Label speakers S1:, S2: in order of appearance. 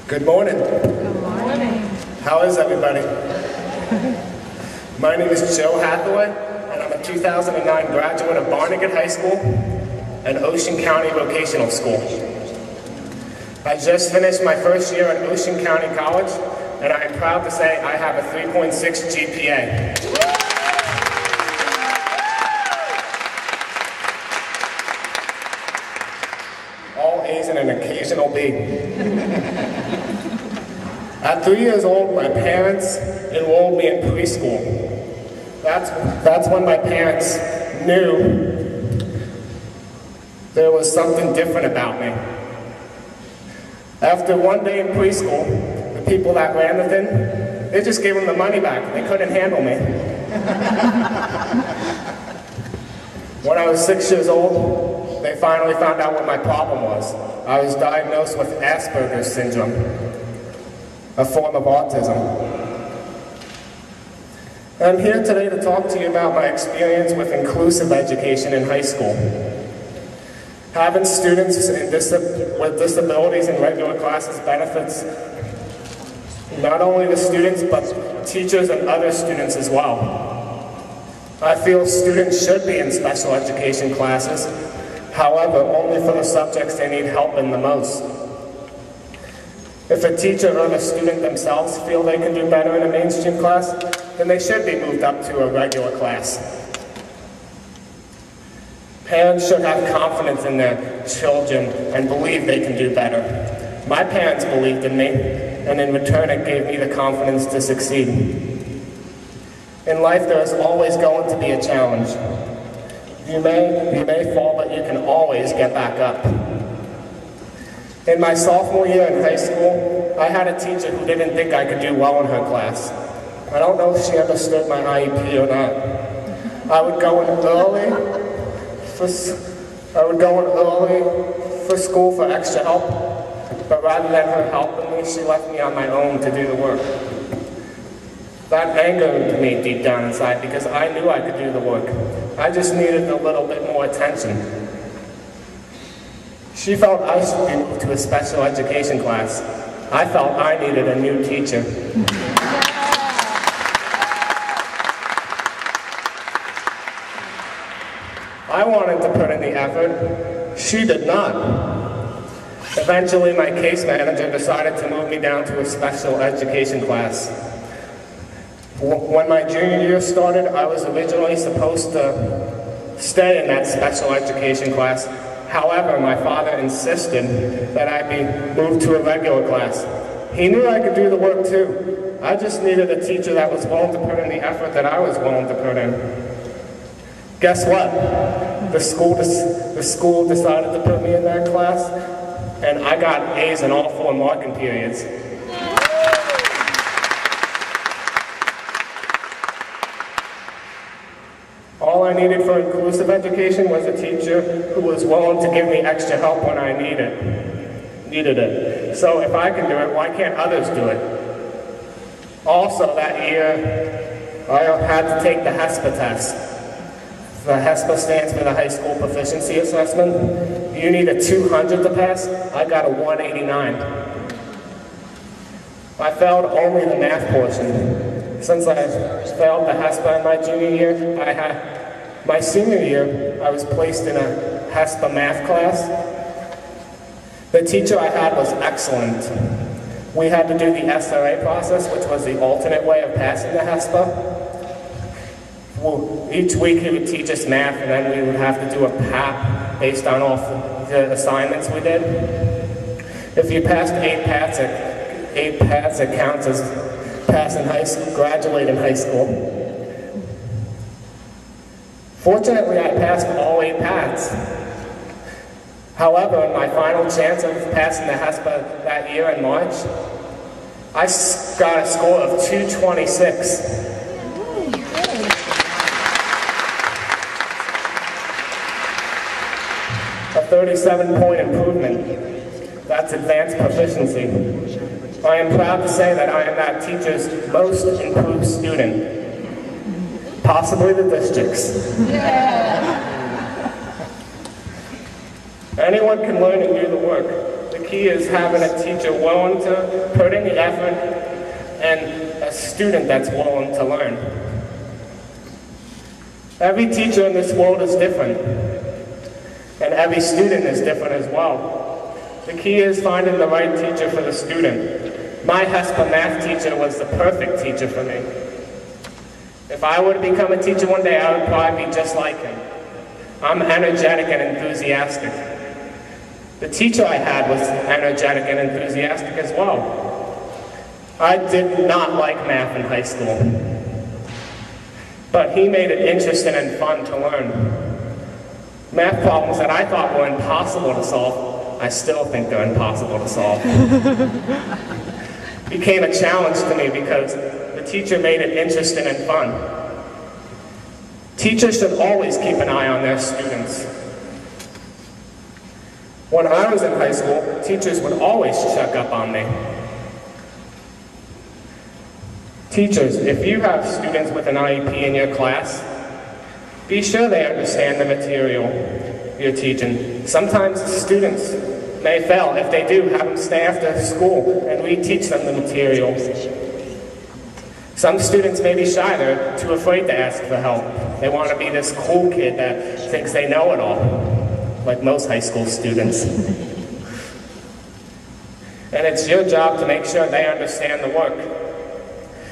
S1: Good morning.
S2: Good morning.
S1: How is everybody? My name is Joe Hathaway, and I'm a 2009 graduate of Barnegat High School and Ocean County Vocational School. I just finished my first year at Ocean County College, and I am proud to say I have a 3.6 GPA. All A's and an occasional B. At 3 years old, my parents enrolled me in preschool. That's when my parents knew there was something different about me. After one day in preschool, the people that ran the thing, they just gave them the money back. They couldn't handle me. When I was 6 years old, they finally found out what my problem was. I was diagnosed with Asperger's syndrome, a form of autism. I'm here today to talk to you about my experience with inclusive education in high school. Having students with disabilities in regular classes benefits not only the students, but teachers and other students as well. I feel students should be in special education classes, however, only for the subjects they need help in the most. If a teacher or the student themselves feel they can do better in a mainstream class, then they should be moved up to a regular class. Parents should have confidence in their children and believe they can do better. My parents believed in me, and in return it gave me the confidence to succeed. In life there is always going to be a challenge. You may fall, but you can always get back up. In my sophomore year in high school, I had a teacher who didn't think I could do well in her class. I don't know if she understood my IEP or not. I would go in early for school for extra help, but rather than her helping me, she left me on my own to do the work. That angered me deep down inside because I knew I could do the work. I just needed a little bit more attention. She felt I should be moved to a special education class. I felt I needed a new teacher. I wanted to put in the effort. She did not. Eventually, my case manager decided to move me down to a special education class. When my junior year started, I was originally supposed to stay in that special education class. However, my father insisted that I be moved to a regular class. He knew I could do the work too. I just needed a teacher that was willing to put in the effort that I was willing to put in. Guess what? The school decided to put me in that class, and I got A's in all 4 marking periods. All I needed for inclusive education was a teacher who was willing to give me extra help when I needed it. So if I can do it, why can't others do it? Also that year, I had to take the HESPA test. The HESPA stands for the High School Proficiency Assessment. You need a 200 to pass. I got a 189. I failed only the math portion. Since I failed the HESPA in my junior year, my senior year, I was placed in a HESPA math class. The teacher I had was excellent. We had to do the SRA process, which was the alternate way of passing the HESPA. Each week he would teach us math, and then we would have to do a PAP based on all the assignments we did. If you passed 8 PATs, it counts as passing high school, graduate in high school. Fortunately, I passed all 8 PATs. However, in my final chance of passing the HESPA that year in March, I got a score of 226. A 37-point improvement. That's advanced proficiency. I am proud to say that I am that teacher's most improved student, possibly the district's. Yeah. Anyone can learn and do the work. The key is having a teacher willing to put in the effort and a student that's willing to learn. Every teacher in this world is different, and every student is different as well. The key is finding the right teacher for the student. My HESPA math teacher was the perfect teacher for me. If I were to become a teacher one day, I would probably be just like him. I'm energetic and enthusiastic. The teacher I had was energetic and enthusiastic as well. I did not like math in high school, but he made it interesting and fun to learn. Math problems that I thought were impossible to solve, I still think they're impossible to solve. Became a challenge to me because the teacher made it interesting and fun. Teachers should always keep an eye on their students. When I was in high school, teachers would always check up on me. Teachers, if you have students with an IEP in your class, be sure they understand the material you're teaching. Sometimes students may fail. If they do, have them stay after school and reteach them the material. Some students may be shy. They're too afraid to ask for help. They want to be this cool kid that thinks they know it all, like most high school students. And it's your job to make sure they understand the work.